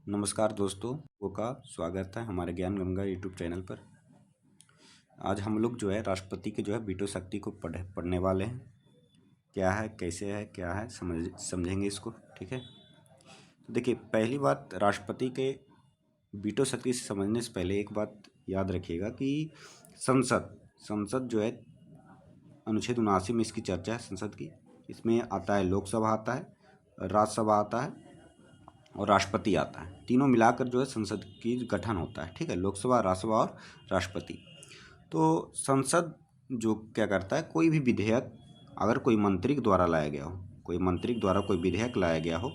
नमस्कार दोस्तों का स्वागत है हमारे ज्ञान गंगा यूट्यूब चैनल पर। आज हम लोग जो है राष्ट्रपति के वीटो शक्ति को पढ़ने वाले हैं। क्या है, कैसे है, क्या है, समझेंगे इसको। ठीक है, तो देखिए, पहली बात, राष्ट्रपति के वीटो शक्ति से समझने से पहले एक बात याद रखिएगा कि संसद संसद जो है, अनुच्छेद 79 में इसकी चर्चा है संसद की। इसमें आता है लोकसभा, आता है राज्यसभा, आता है और राष्ट्रपति आता है। तीनों मिलाकर जो है संसद की गठन होता है। ठीक है, लोकसभा, राज्यसभा और राष्ट्रपति। तो संसद जो क्या करता है, कोई भी विधेयक अगर कोई मंत्री के द्वारा लाया गया हो, कोई मंत्री के द्वारा कोई विधेयक लाया गया हो,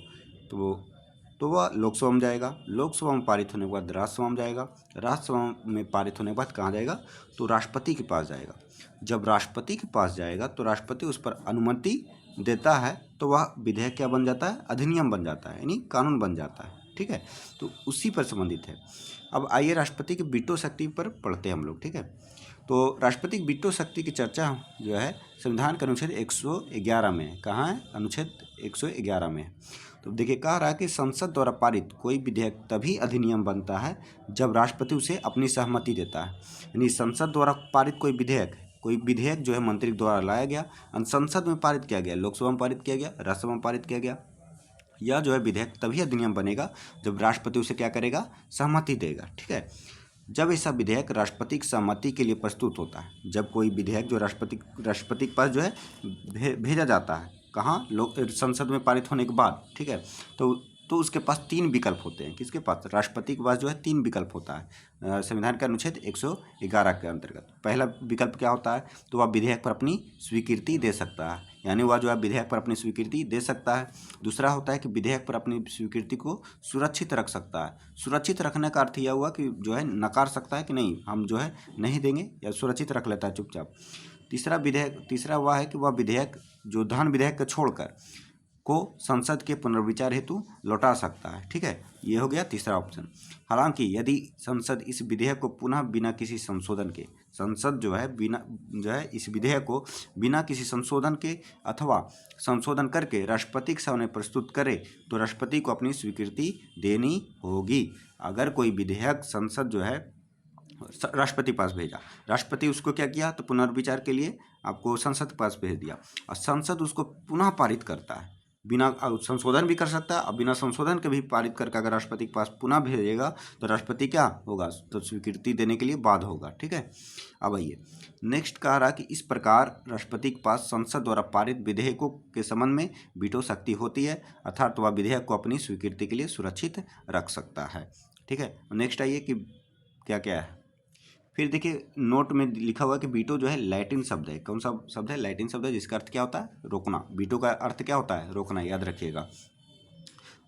तो वह लोकसभा में जाएगा। लोकसभा में पारित होने के बाद राज्यसभा में जाएगा। राज्यसभा में पारित होने के बाद कहाँ जाएगा, तो राष्ट्रपति के पास जाएगा। जब राष्ट्रपति के पास जाएगा तो राष्ट्रपति उस पर अनुमति देता है, तो वह विधेयक क्या बन जाता है, अधिनियम बन जाता है, यानी कानून बन जाता है। ठीक है, तो उसी पर संबंधित है। अब आइए राष्ट्रपति की वीटो शक्ति पर पढ़ते हैं हम लोग। ठीक है, तो राष्ट्रपति की वीटो शक्ति की चर्चा जो है संविधान के अनुच्छेद 111 में है। कहाँ है, अनुच्छेद 111 में है। तो देखिए, कह रहा है कि संसद द्वारा पारित कोई विधेयक तभी अधिनियम बनता है जब राष्ट्रपति उसे अपनी सहमति देता है। यानी संसद द्वारा पारित कोई विधेयक जो है मंत्री द्वारा लाया गया, संसद में पारित किया गया, लोकसभा में पारित किया गया, राज्यसभा में पारित किया गया, यह जो है विधेयक तभी अधिनियम बनेगा जब राष्ट्रपति उसे क्या करेगा, सहमति देगा। ठीक है, जब ऐसा विधेयक राष्ट्रपति की सहमति के लिए प्रस्तुत होता है, जब कोई विधेयक जो राष्ट्रपति के पास जो है भेजा जाता है, कहाँ, लोक संसद में पारित होने के बाद। ठीक है, तो उसके पास तीन विकल्प होते हैं। किसके पास, राष्ट्रपति के पास जो है तीन विकल्प होता है संविधान का अनुच्छेद 111 के अंतर्गत। पहला विकल्प क्या होता है, तो वह विधेयक पर अपनी स्वीकृति दे सकता है, यानी वह जो है विधेयक पर अपनी स्वीकृति दे सकता है। दूसरा होता है कि विधेयक पर अपनी स्वीकृति को सुरक्षित रख सकता है। सुरक्षित रखने का अर्थ यह हुआ कि जो है नकार सकता है कि नहीं, हम जो है नहीं देंगे, या सुरक्षित रख लेता है चुपचाप। तीसरा वह है कि वह विधेयक जो धन विधेयक को छोड़कर को संसद के पुनर्विचार हेतु लौटा सकता है। ठीक है, ये हो गया तीसरा ऑप्शन। हालांकि यदि संसद इस विधेयक को पुनः बिना किसी संशोधन के, संसद जो है इस विधेयक को बिना किसी संशोधन के अथवा संशोधन करके राष्ट्रपति के सामने प्रस्तुत करे, तो राष्ट्रपति को अपनी स्वीकृति देनी होगी। अगर कोई विधेयक संसद जो है राष्ट्रपति पास भेजा, राष्ट्रपति उसको क्या किया, तो पुनर्विचार के लिए आपको संसद के पास भेज दिया, और संसद उसको पुनः पारित करता है, बिना संशोधन भी कर सकता है, और बिना संशोधन के भी पारित करके अगर राष्ट्रपति के पास पुनः भेजेगा तो राष्ट्रपति क्या होगा, तो स्वीकृति देने के लिए बाध्य होगा। ठीक है, अब आइए नेक्स्ट कह रहा कि इस प्रकार राष्ट्रपति के पास संसद द्वारा पारित विधेयकों के संबंध में वीटो शक्ति होती है, अर्थात वह विधेयक को अपनी स्वीकृति के लिए सुरक्षित रख सकता है। ठीक है, नेक्स्ट आइए कि क्या क्या है। फिर देखिए, नोट में लिखा हुआ कि वीटो जो है लैटिन शब्द है। कौन सा शब्द है, लैटिन शब्द है, जिसका अर्थ क्या होता है, रोकना। वीटो का अर्थ क्या होता है, रोकना, याद रखिएगा।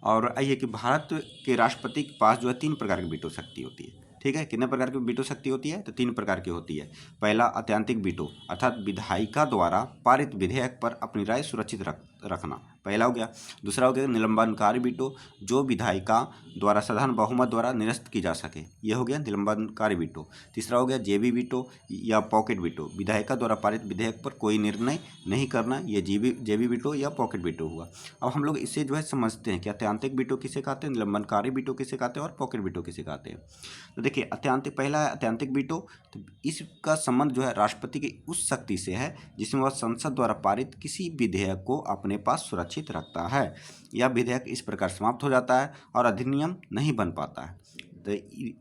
और आइए कि भारत के राष्ट्रपति के पास जो है 3 प्रकार की वीटो शक्ति होती है। ठीक है, कितने प्रकार की वीटो शक्ति होती है, तो 3 प्रकार की होती है। पहला अत्यंतिक वीटो, अर्थात विधायिका द्वारा पारित विधेयक पर अपनी राय सुरक्षित रखना, पहला हो गया। दूसरा हो गया निलंबनकारी वीटो, जो विधायिका द्वारा साधारण बहुमत द्वारा निरस्त की जा सके, यह हो गया निलंबनकारी वीटो। तीसरा हो गया जेबी वीटो या पॉकेट वीटो, विधायिका द्वारा पारित विधेयक पर कोई निर्णय नहीं करना, यह जेबी वीटो या पॉकेट वीटो हुआ। अब हम लोग इसे जो है समझते हैं कि अत्यंतिक वीटो किसे कहते हैं, निलंबनकारी वीटो किसे कहते हैं, और पॉकेट वीटो किसे कहते हैं। तो देखिए, पहला है अत्यंतिक वीटो। तो इसका संबंध जो है राष्ट्रपति की उस शक्ति से है जिसमें वह संसद द्वारा पारित किसी विधेयक को अपने पास सुरक्षित रखता है। यह विधेयक इस प्रकार समाप्त हो जाता है और अधिनियम नहीं बन पाता है। तो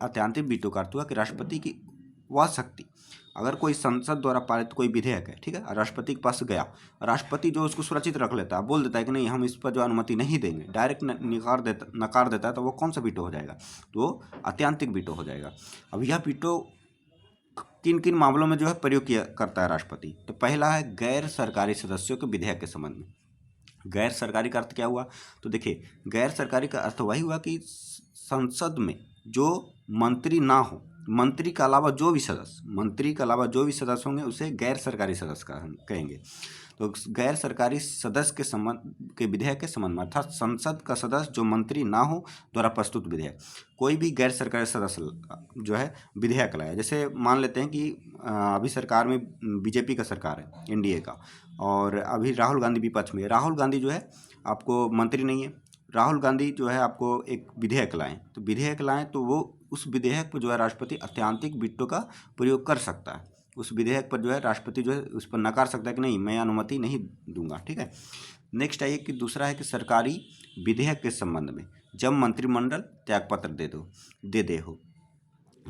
अत्यंतिक वीटो का अर्थ हुआ कि राष्ट्रपति की वह शक्ति, अगर कोई संसद द्वारा पारित कोई विधेयक है, ठीक है, राष्ट्रपति के पास गया, राष्ट्रपति जो उसको सुरक्षित रख लेता है, बोल देता है कि नहीं, हम इस पर जो अनुमति नहीं देंगे, डायरेक्ट नकार देता है, तो वो कौन सा वीटो हो जाएगा, तो अत्यंतिक वीटो हो जाएगा। अब यह वीटो किन किन मामलों में जो है प्रयोग करता है राष्ट्रपति, तो पहला है गैर सरकारी सदस्यों के विधेयक के संबंध में। गैर सरकारी का अर्थ क्या हुआ, तो देखिए, गैर सरकारी का अर्थ वही हुआ कि संसद में जो मंत्री ना हो, मंत्री के अलावा जो भी सदस्य होंगे उसे गैर सरकारी सदस्य का हम कहेंगे। तो गैर सरकारी सदस्य के संबंध के विधेयक के संबंध में, अर्थात संसद का सदस्य जो मंत्री ना हो द्वारा प्रस्तुत विधेयक, कोई भी गैर सरकारी सदस्य जो है विधेयक लाया, जैसे मान लेते हैं कि अभी सरकार में बीजेपी का सरकार है, एनडीए का, और अभी राहुल गांधी विपक्ष में। राहुल गांधी जो है आपको मंत्री नहीं है, राहुल गांधी जो है आपको एक विधेयक लाएं, तो विधेयक लाएं तो वो उस विधेयक पर जो है राष्ट्रपति अत्यंतिक वीटो का प्रयोग कर सकता है। उस विधेयक पर जो है राष्ट्रपति जो है उस पर नकार सकता है कि नहीं, मैं अनुमति नहीं दूंगा। ठीक है। नेक्स्ट आइए कि दूसरा है कि सरकारी विधेयक के संबंध में जब मंत्रिमंडल त्यागपत्र दे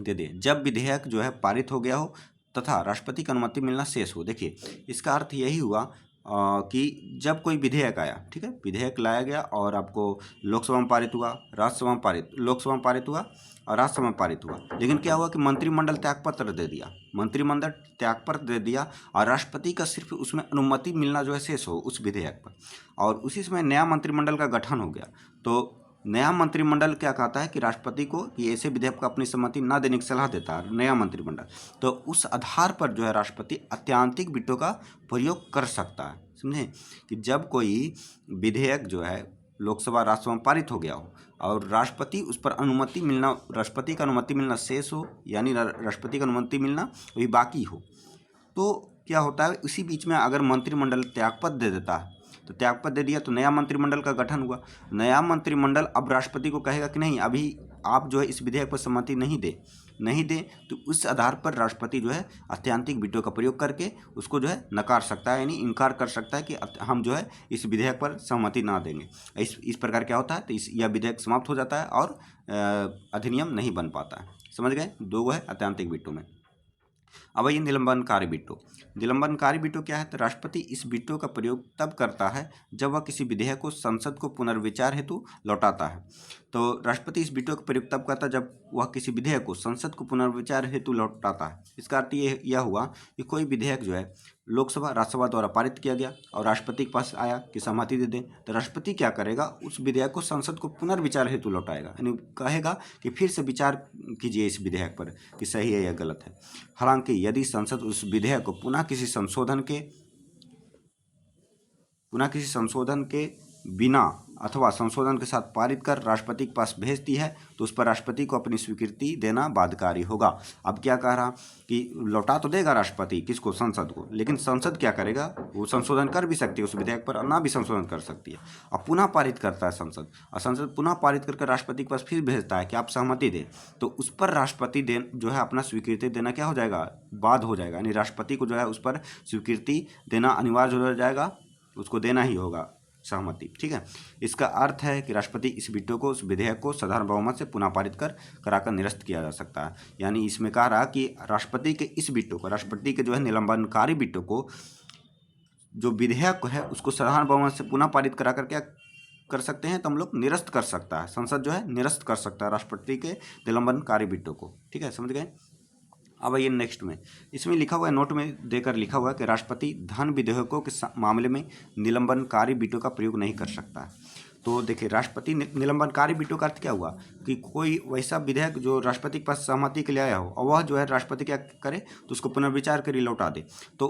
दे जब विधेयक जो है पारित हो गया हो तथा राष्ट्रपति की अनुमति मिलना शेष हो। देखिए, इसका अर्थ यही हुआ कि जब कोई विधेयक आया, ठीक है, विधेयक लाया गया और आपको लोकसभा में पारित हुआ, लोकसभा में पारित हुआ और राज्यसभा में पारित हुआ, लेकिन क्या हुआ कि मंत्रिमंडल त्यागपत्र दे दिया और राष्ट्रपति का सिर्फ उसमें अनुमति मिलना जो है शेष हो उस विधेयक पर, और उसी समय नया मंत्रिमंडल का गठन हो गया। तो नया मंत्रिमंडल क्या कहता है कि राष्ट्रपति को कि ऐसे विधेयक को अपनी सहमति न देने की सलाह देता है नया मंत्रिमंडल, तो उस आधार पर जो है राष्ट्रपति अत्यंतिक वीटो का प्रयोग कर सकता है। समझे कि जब कोई विधेयक जो है लोकसभा राज्यसभा में पारित हो गया हो और राष्ट्रपति उस पर राष्ट्रपति का अनुमति मिलना शेष हो, यानी राष्ट्रपति का अनुमति मिलना अभी बाकी हो, तो क्या होता है, इसी बीच में अगर मंत्रिमंडल त्यागपत्र दे देता है, तो त्यागपत्र दे दिया तो नया मंत्रिमंडल का गठन हुआ। नया मंत्रिमंडल अब राष्ट्रपति को कहेगा कि नहीं, अभी आप जो है इस विधेयक पर सहमति नहीं दे, तो उस आधार पर राष्ट्रपति जो है अत्यंतिक वीटो का प्रयोग करके उसको जो है नकार सकता है, यानी इनकार कर सकता है कि हम जो है इस विधेयक पर सहमति ना देंगे। इस प्रकार क्या होता है, तो यह विधेयक समाप्त हो जाता है और अधिनियम नहीं बन पाता है। समझ गए, दो है अत्यंतिक वीटो में। अब ये निलंबनकारी वीटो क्या है, तो राष्ट्रपति इस वीटो का प्रयोग तब करता है जब वह किसी विधेयक को संसद को पुनर्विचार हेतु लौटाता है। तो राष्ट्रपति इस वीटो का प्रयोग तब करता है जब वह किसी विधेयक को संसद को पुनर्विचार हेतु लौटाता है। इसका अर्थ यह हुआ कि कोई विधेयक जो है लोकसभा राज्यसभा द्वारा पारित किया गया और राष्ट्रपति के पास आया कि सहमति दे दें, तो राष्ट्रपति क्या करेगा, उस विधेयक को संसद को पुनर्विचार हेतु लौटाएगा, यानी कहेगा कि फिर से विचार कीजिए इस विधेयक पर कि सही है या गलत है। हालांकि यदि संसद उस विधेयक को पुनः किसी संशोधन के बिना अथवा संशोधन के साथ पारित कर राष्ट्रपति के पास भेजती है, तो उस पर राष्ट्रपति को अपनी स्वीकृति देना बाध्यकारी होगा। अब क्या कह रहा कि लौटा तो देगा राष्ट्रपति किसको, संसद को, लेकिन संसद क्या करेगा, वो संशोधन कर भी सकती है उस विधेयक पर, ना भी संशोधन कर सकती है। अब पुनः पारित करता है संसद, और संसद पुनः पारित करके राष्ट्रपति के पास फिर भेजता है कि आप सहमति दें, तो उस पर राष्ट्रपति जो है अपना स्वीकृति देना क्या हो जाएगा, बाध्य हो जाएगा, यानी राष्ट्रपति को जो है उस पर स्वीकृति देना अनिवार्य हो जाएगा, उसको देना ही होगा सहमति। ठीक है, इसका अर्थ है कि राष्ट्रपति इस वीटो को, उस विधेयक को साधारण बहुमत से पुनः पारित कराकर निरस्त किया जा सकता है। यानी इसमें कह रहा कि राष्ट्रपति के इस वीटो को, राष्ट्रपति के जो है निलंबनकारी वीटो को, जो विधेयक है उसको साधारण बहुमत से पुनः पारित कराकर क्या कर सकते हैं, तो हम लोग निरस्त कर सकता है, संसद जो है निरस्त कर सकता है राष्ट्रपति के निलंबनकारी वीटो को। ठीक है, समझ गए। अब ये नेक्स्ट में इसमें लिखा हुआ है, नोट में देकर लिखा हुआ है कि राष्ट्रपति धन विधेयकों के मामले में निलंबनकारी वीटो का प्रयोग नहीं कर सकता है। तो देखिए, राष्ट्रपति निलंबनकारी वीटो का अर्थ क्या हुआ कि कोई वैसा विधेयक जो राष्ट्रपति के पास सहमति के लिए आया हो और वह जो है राष्ट्रपति क्या करे, तो उसको पुनर्विचार के लिए लौटा दे, तो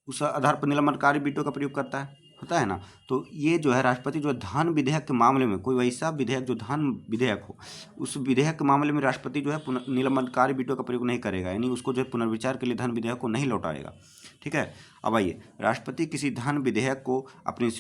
उस आधार पर निलंबनकारी वीटो का प्रयोग करता है, होता है ना। तो ये जो है राष्ट्रपति जो धन विधेयक के मामले में, कोई वैसा विधेयक जो धन विधेयक हो, उस विधेयक के मामले में राष्ट्रपति जो है निलंबनकारी वीटो का प्रयोग नहीं करेगा, यानी उसको जो है पुनर्विचार के लिए धन विधेयक को नहीं लौटाएगा। ठीक है, अब आइए, राष्ट्रपति किसी धन विधेयक को अपनी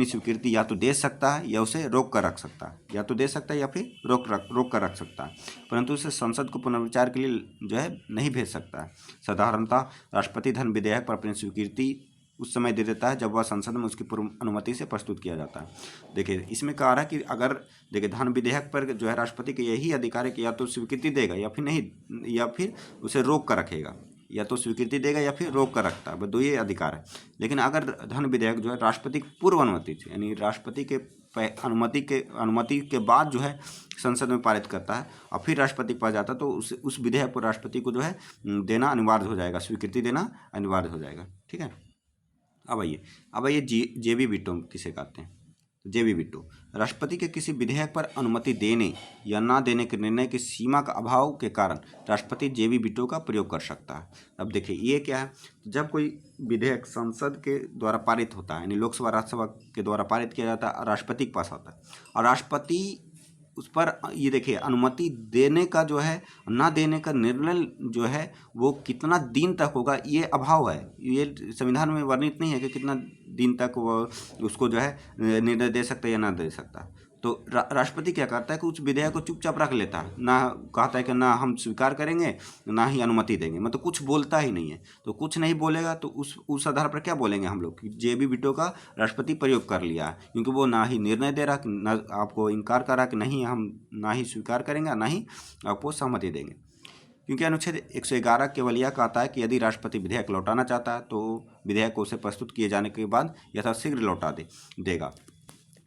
स्वीकृति या तो दे सकता है या उसे रोक कर रख सकता है, या तो दे सकता है या फिर रोक कर रख सकता है, परंतु उसे संसद को पुनर्विचार के लिए जो है नहीं भेज सकता है। साधारणतः राष्ट्रपति धन विधेयक पर अपनी स्वीकृति उस समय दे देता है जब वह संसद में उसकी पूर्व अनुमति से प्रस्तुत किया जाता है। देखिए, इसमें कह रहा है कि अगर देखिए धन विधेयक पर जो है राष्ट्रपति के यही अधिकार है कि या तो स्वीकृति देगा या फिर नहीं, या फिर उसे रोक कर रखेगा, या तो स्वीकृति देगा या फिर रोक कर रखता है, बस दो ये अधिकार है। लेकिन अगर धन विधेयक जो है राष्ट्रपति की पूर्व अनुमति से, यानी राष्ट्रपति के अनुमति के बाद जो है संसद में पारित करता है और फिर राष्ट्रपति के पास जाता है, तो उस विधेयक को राष्ट्रपति को जो है देना अनिवार्य हो जाएगा, स्वीकृति देना अनिवार्य हो जाएगा। ठीक है, अब आइए जेबी वीटो किसे कहते हैं। तो जेबी वीटो राष्ट्रपति के किसी विधेयक पर अनुमति देने या ना देने के निर्णय की सीमा का अभाव के कारण राष्ट्रपति जेबी वीटो का प्रयोग कर सकता है। अब देखिए, ये क्या है, जब कोई विधेयक संसद के द्वारा पारित होता है, यानी लोकसभा राज्यसभा के द्वारा पारित किया जाता है, राष्ट्रपति के पास आता है और राष्ट्रपति उस पर ये देखिए अनुमति देने का जो है ना देने का निर्णय जो है वो कितना दिन तक होगा, ये अभाव है। ये संविधान में वर्णित नहीं है कि कितना दिन तक वो उसको जो है निर्णय दे सकता है या ना दे सकता। तो राष्ट्रपति क्या करता है कि उस विधेयक को चुपचाप रख लेता है, ना कहता है कि ना हम स्वीकार करेंगे ना ही अनुमति देंगे, मतलब कुछ बोलता ही नहीं है। तो कुछ नहीं बोलेगा तो उस आधार पर क्या बोलेंगे हम लोग कि जेबी वीटो का राष्ट्रपति प्रयोग कर लिया है, क्योंकि वो ना ही निर्णय दे रहा, ना आपको इनकार कर रहा कि नहीं हम ना ही स्वीकार करेंगे ना ही आपको सहमति देंगे। क्योंकि अनुच्छेद 111 केवल यह कहता है कि यदि राष्ट्रपति विधेयक लौटाना चाहता है तो विधेयक को उसे प्रस्तुत किए जाने के बाद यथाशीघ्र लौटा देगा।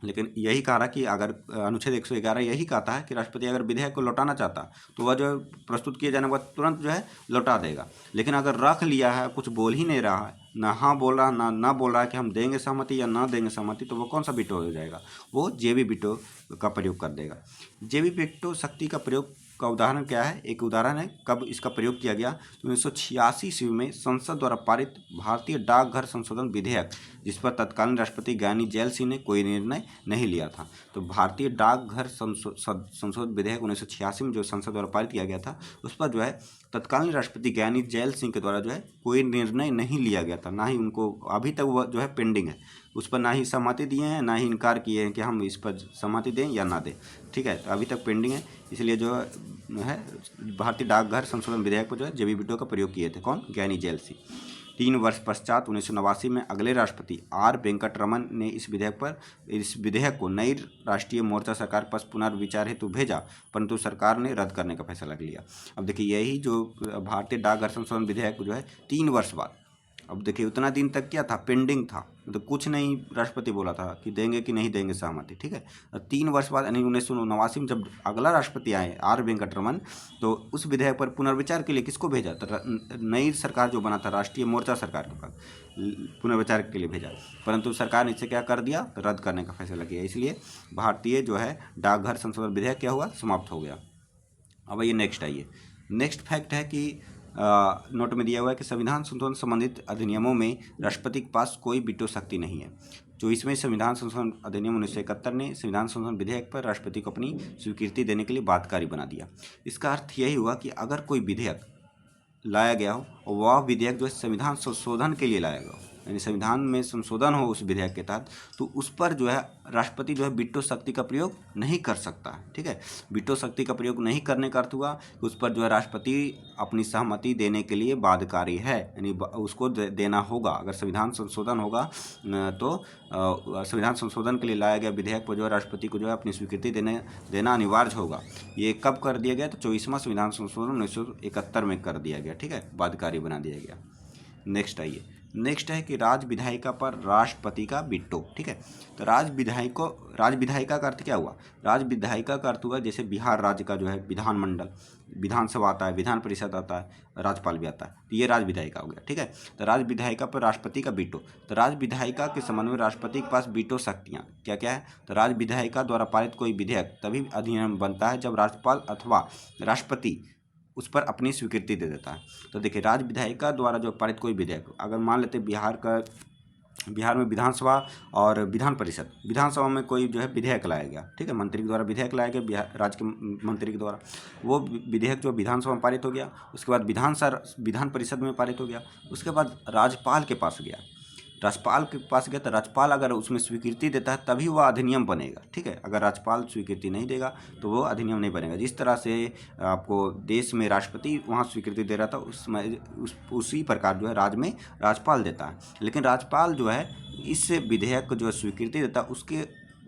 लेकिन यही कह रहा कि अगर अनुच्छेद 111 यही कहता है कि राष्ट्रपति अगर विधेयक को लौटाना चाहता तो वह जो है प्रस्तुत किए जाने के बाद तुरंत जो है लौटा देगा। लेकिन अगर रख लिया है, कुछ बोल ही नहीं रहा है, ना हाँ बोल रहा ना बोल रहा है कि हम देंगे सहमति या ना देंगे सहमति, तो वो कौन सा वीटो हो जाएगा, वो जेबी वीटो का प्रयोग कर देगा। जेबी वीटो शक्ति का प्रयोग का उदाहरण क्या है, एक उदाहरण है कब इसका प्रयोग किया गया। तो 1986 ईस्वी में संसद द्वारा पारित भारतीय डाकघर संशोधन विधेयक, जिस पर तत्कालीन राष्ट्रपति ज्ञानी जैल सिंह ने कोई निर्णय नहीं लिया था। तो भारतीय डाकघर संशोधन विधेयक 1986 में जो संसद द्वारा पारित किया गया था, उस पर जो है तत्कालीन राष्ट्रपति ज्ञानी जैल सिंह के द्वारा जो है कोई निर्णय नहीं लिया गया था, ना ही उनको अभी तक वह जो है पेंडिंग है, उस पर ना ही सहमति दिए हैं ना ही इनकार किए हैं कि हम इस पर सहमति दें या ना दें। ठीक है, तो अभी तक पेंडिंग है, इसलिए जो है भारतीय डाकघर संशोधन विधेयक पर जो है जेबी वीटो का प्रयोग किए थे कौन, ज्ञानी जैल सिंह। 3 वर्ष पश्चात 1989 में अगले राष्ट्रपति आर वेंकटरमन ने इस विधेयक को नई राष्ट्रीय मोर्चा सरकार के पास पुनर्विचार हेतु भेजा, परंतु सरकार ने रद्द करने का फैसला लिया। अब देखिए यही जो भारतीय डाकघर संशोधन विधेयक जो है 3 वर्ष बाद, अब देखिए उतना दिन तक क्या था, पेंडिंग था, तो कुछ नहीं राष्ट्रपति बोला था कि देंगे कि नहीं देंगे सहमति। ठीक है, 3 वर्ष बाद यानी 1989 में जब अगला राष्ट्रपति आए आर वेंकटरमन, तो उस विधेयक पर पुनर्विचार के लिए किसको भेजा, तो नई सरकार जो बना था राष्ट्रीय मोर्चा सरकार के पास पुनर्विचार के लिए भेजा, परंतु सरकार ने इसे क्या कर दिया, तो रद्द करने का फैसला किया। इसलिए भारतीय जो है डाकघर संशोधन विधेयक क्या हुआ, समाप्त हो गया। अब ये नेक्स्ट आइए, नेक्स्ट फैक्ट है कि नोट में दिया हुआ है कि संविधान संशोधन संबंधित अधिनियमों में राष्ट्रपति के पास कोई वीटो शक्ति नहीं है। 24वें संविधान संशोधन अधिनियम 1971 ने संविधान संशोधन विधेयक पर राष्ट्रपति को अपनी स्वीकृति देने के लिए बाध्यकारी बना दिया। इसका अर्थ यही हुआ कि अगर कोई विधेयक लाया गया हो और वह विधेयक जो है संविधान संशोधन के लिए लाया गया हो, यानी संविधान में संशोधन हो उस विधेयक के तहत, तो उस पर जो है राष्ट्रपति जो है वीटो शक्ति का प्रयोग नहीं कर सकता है। ठीक है, वीटो शक्ति का प्रयोग नहीं करने का अर्थ हुआ कि उस पर जो है राष्ट्रपति अपनी सहमति देने के लिए बाध्यकारी है, यानी उसको देना होगा। अगर संविधान संशोधन होगा तो संविधान संशोधन के लिए लाया गया विधेयक पर जो है राष्ट्रपति को जो है अपनी स्वीकृति देना अनिवार्य होगा। ये कब कर दिया गया, तो 24वां संविधान संशोधन 1971 में कर दिया गया। ठीक है, बाध्यकारी बना दिया गया। नेक्स्ट आइए, नेक्स्ट है कि राज विधायिका पर राष्ट्रपति का वीटो। ठीक है, तो राज विधायिका का अर्थ क्या हुआ, राज विधायिका का अर्थ हुआ जैसे बिहार राज्य का जो है विधानमंडल, विधानसभा आता है, विधान परिषद आता है, राज्यपाल भी आता है, तो ये राज विधायिका हो गया। ठीक है, तो राज विधायिका पर राष्ट्रपति का वीटो। तो राज विधायिका के संबंध में राष्ट्रपति के पास वीटो शक्तियाँ क्या क्या है, तो राज विधायिका द्वारा पारित कोई विधेयक तभी अधिनियम बनता है जब राज्यपाल अथवा राष्ट्रपति उस पर अपनी स्वीकृति दे देता है। तो देखिए राज विधायिका द्वारा जो पारित कोई विधेयक, अगर मान लेते बिहार में विधानसभा और विधान परिषद, विधानसभा में कोई जो है विधेयक लाया गया, ठीक है, मंत्री के द्वारा विधेयक लाया गया, बिहार राज्य के मंत्री के द्वारा, वो विधेयक जो विधानसभा में पारित हो गया, उसके बाद विधान परिषद में पारित हो गया, उसके बाद राज्यपाल के पास गया, राज्यपाल के पास गया तो राज्यपाल अगर उसमें स्वीकृति देता है तभी वह अधिनियम बनेगा। ठीक है, अगर राज्यपाल स्वीकृति नहीं देगा तो वो अधिनियम नहीं बनेगा। जिस तरह से आपको देश में राष्ट्रपति वहाँ स्वीकृति दे रहा था उसी प्रकार जो है राज्य में राज्यपाल देता है। लेकिन राज्यपाल जो है इस विधेयक को जो स्वीकृति देता है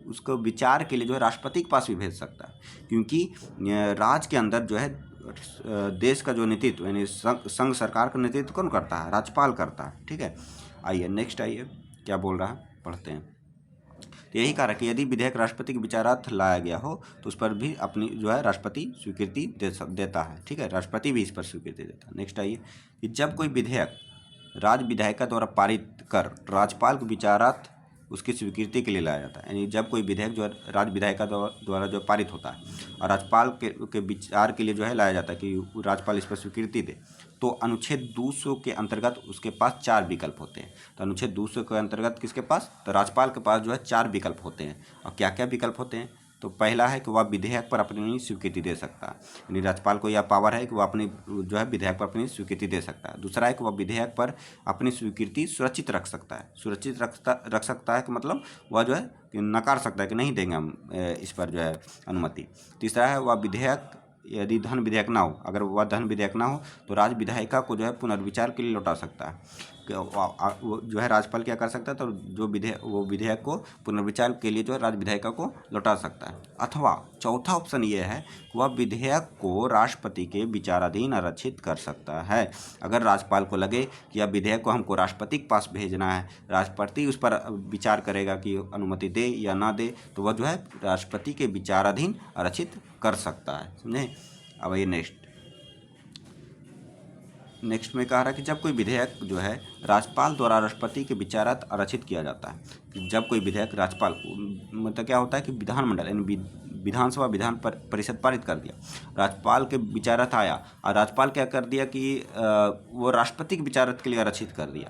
उसको विचार के लिए जो है राष्ट्रपति के पास भी भेज सकता है, क्योंकि राज्य के अंदर जो है देश का जो नेतृत्व यानी संघ सरकार का नेतृत्व कौन करता है, राज्यपाल करता है। ठीक है, आइए नेक्स्ट आइए क्या बोल रहा है पढ़ते हैं। तो यही कहा कि यदि विधेयक राष्ट्रपति के विचारार्थ लाया गया हो तो उस पर भी अपनी जो है राष्ट्रपति स्वीकृति देता है। ठीक है, राष्ट्रपति भी इस पर स्वीकृति देता है। नेक्स्ट आइए कि जब कोई विधेयक राज विधायिका द्वारा पारित कर राज्यपाल के विचारार्थ उसकी स्वीकृति के लिए लाया जाता है, यानी जब कोई विधेयक जो है राज विधायिका द्वारा जो पारित होता है और राज्यपाल के विचार के लिए जो है लाया जाता है कि राज्यपाल इस पर स्वीकृति दे, तो अनुच्छेद 200 के अंतर्गत उसके पास 4 विकल्प होते हैं। तो अनुच्छेद 200 के अंतर्गत किसके पास, तो राज्यपाल के पास जो है 4 विकल्प होते हैं। और क्या क्या विकल्प होते हैं, तो पहला है कि वह विधेयक पर अपनी स्वीकृति दे सकता है, यानी राज्यपाल को यह पावर है कि वह अपनी जो है विधेयक पर अपनी स्वीकृति दे सकता है। दूसरा है कि वह विधेयक पर अपनी स्वीकृति सुरक्षित रख सकता है। सुरक्षित रख सकता है कि मतलब वह जो है कि नकार सकता है कि नहीं देंगे हम इस पर जो है अनुमति। तीसरा है वह विधेयक यदि धन विधेयक ना हो, अगर वह धन विधेयक ना हो तो राज्य विधायिका को जो है पुनर्विचार के लिए लौटा सकता है। वो जो है राज्यपाल क्या कर सकता है, तो जो विधेयक को पुनर्विचार के लिए जो है राज्य विधायिका को लौटा सकता है। अथवा चौथा ऑप्शन ये है कि वह विधेयक को राष्ट्रपति के विचाराधीन आरक्षित कर सकता है। अगर राज्यपाल को लगे कि यह विधेयक को हमको राष्ट्रपति के पास भेजना है, राष्ट्रपति उस पर विचार करेगा कि अनुमति दे या ना दे, तो वह जो है राष्ट्रपति के विचाराधीन आरक्षित कर सकता है। समझे। अब ये नेक्स्ट में कह रहा है कि जब कोई विधेयक जो है राज्यपाल द्वारा राष्ट्रपति के विचारात आरक्षित किया जाता है, कि जब कोई विधेयक राज्यपाल मतलब क्या होता है कि विधानमंडल यानी विधानसभा विधान परिषद पारित कर दिया, राज्यपाल के विचारात आया और राज्यपाल क्या कर दिया कि वो राष्ट्रपति के विचारात के लिए आरक्षित कर दिया,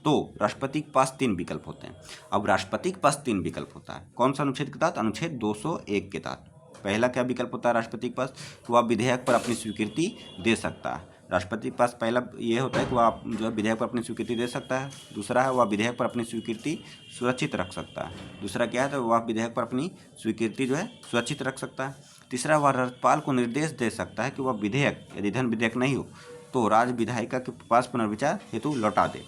तो राष्ट्रपति के पास 3 विकल्प होते हैं। अब राष्ट्रपति के पास 3 विकल्प होता है। कौन सा अनुच्छेद के तहत? अनुच्छेद 201 के तहत। पहला क्या विकल्प होता है राष्ट्रपति के पास? तो वह विधेयक पर अपनी स्वीकृति दे सकता है। राष्ट्रपति के पास पहला ये होता है कि वह जो है विधेयक पर अपनी स्वीकृति दे सकता है। दूसरा है वह विधेयक पर अपनी स्वीकृति सुरक्षित रख सकता है। दूसरा क्या है, तो वह विधेयक पर अपनी स्वीकृति जो है सुरक्षित रख सकता है। तीसरा वह राज्यपाल को निर्देश दे सकता है कि वह विधेयक यदि धन विधेयक नहीं हो तो राज्य विधायिका के पास पुनर्विचार हेतु लौटा दे।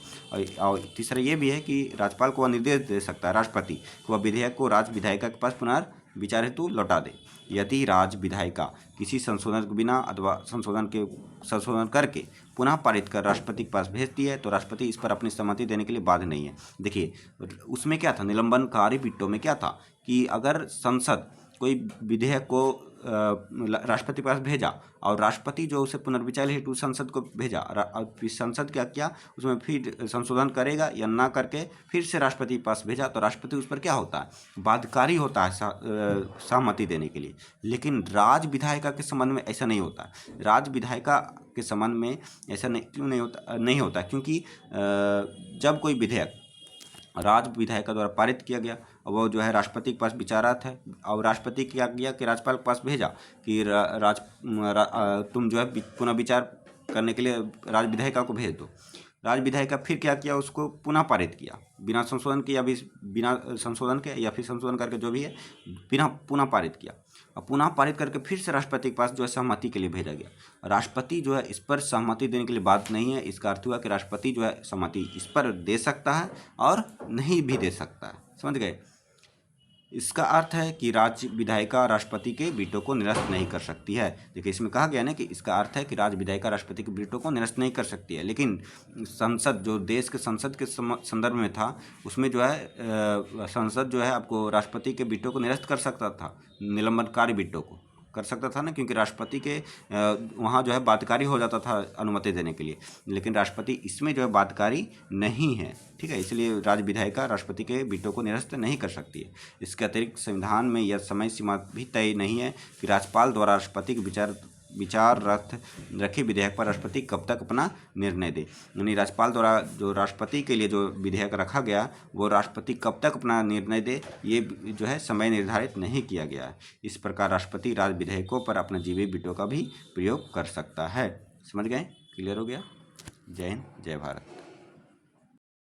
और तीसरा ये भी है कि राज्यपाल को वह निर्देश दे सकता है राष्ट्रपति कि वह विधेयक को राज्य विधायिका के पास पुनर्विचार हेतु लौटा दे। यदि राज्य विधायिका किसी संशोधन के बिना अथवा संशोधन करके पुनः पारित कर राष्ट्रपति के पास भेजती है तो राष्ट्रपति इस पर अपनी सहमति देने के लिए बाध्य नहीं है। देखिए उसमें क्या था, निलंबनकारी बिट्टो में क्या था कि अगर संसद कोई विधेयक को राष्ट्रपति के पास भेजा और राष्ट्रपति जो उसे पुनर्विचार हेतु संसद को भेजा और फिर संसद क्या किया, उसमें फिर संशोधन करेगा या ना करके फिर से राष्ट्रपति के पास भेजा, तो राष्ट्रपति उस पर क्या होता है, बाध्यकारी होता है सहमति देने के लिए। लेकिन राज्य विधायिका के संबंध में ऐसा नहीं होता। राज्य विधायिका के संबंध में ऐसा क्यों नहीं होता क्योंकि जब कोई विधेयक राज्य विधायिका द्वारा पारित किया गया और वो जो है राष्ट्रपति के पास विचारात है और राष्ट्रपति क्या किया कि राज्यपाल के पास भेजा कि तुम जो है पुनः विचार करने के लिए राज्य विधायिका को भेज दो। राज्य विधायिका फिर क्या किया, उसको पुनः पारित किया बिना संशोधन के या बिना संशोधन के या फिर संशोधन करके जो भी है बिना पुनः पारित किया और पुनः पारित करके फिर से राष्ट्रपति के पास जो है सहमति के लिए भेजा गया। राष्ट्रपति जो है इस पर सहमति देने के लिए बात नहीं है। इसका अर्थ हुआ कि राष्ट्रपति जो है सहमति इस पर दे सकता है और नहीं भी दे सकता है। समझ गए। इसका अर्थ है कि राज्य विधायिका राष्ट्रपति के वीटो को निरस्त नहीं कर सकती है। देखिए इसमें कहा गया ना कि इसका अर्थ है कि राज्य विधायिका राष्ट्रपति के वीटो को निरस्त नहीं कर सकती है, लेकिन संसद जो देश के संसद के संदर्भ में था उसमें जो है संसद जो है आपको राष्ट्रपति के वीटो को निरस्त कर सकता था, निलंबनकारी वीटो को कर सकता था ना, क्योंकि राष्ट्रपति के वहाँ जो है बाध्यकारी हो जाता था अनुमति देने के लिए, लेकिन राष्ट्रपति इसमें जो है बाध्यकारी नहीं है। ठीक है, इसलिए राज्य विधायिका राष्ट्रपति के वीटो को निरस्त नहीं कर सकती है। इसके अतिरिक्त संविधान में यह समय सीमा भी तय नहीं है कि राज्यपाल द्वारा राष्ट्रपति के विचार रखे विधेयक पर राष्ट्रपति कब तक अपना निर्णय दे। यानी राज्यपाल द्वारा जो राष्ट्रपति के लिए जो विधेयक रखा गया वो राष्ट्रपति कब तक अपना निर्णय दे, ये जो है समय निर्धारित नहीं किया गया है। इस प्रकार राष्ट्रपति राज्य विधेयकों पर अपना जीवी वीटो का भी प्रयोग कर सकता है। समझ गए? क्लियर हो गया? जय हिंद, जय भारत।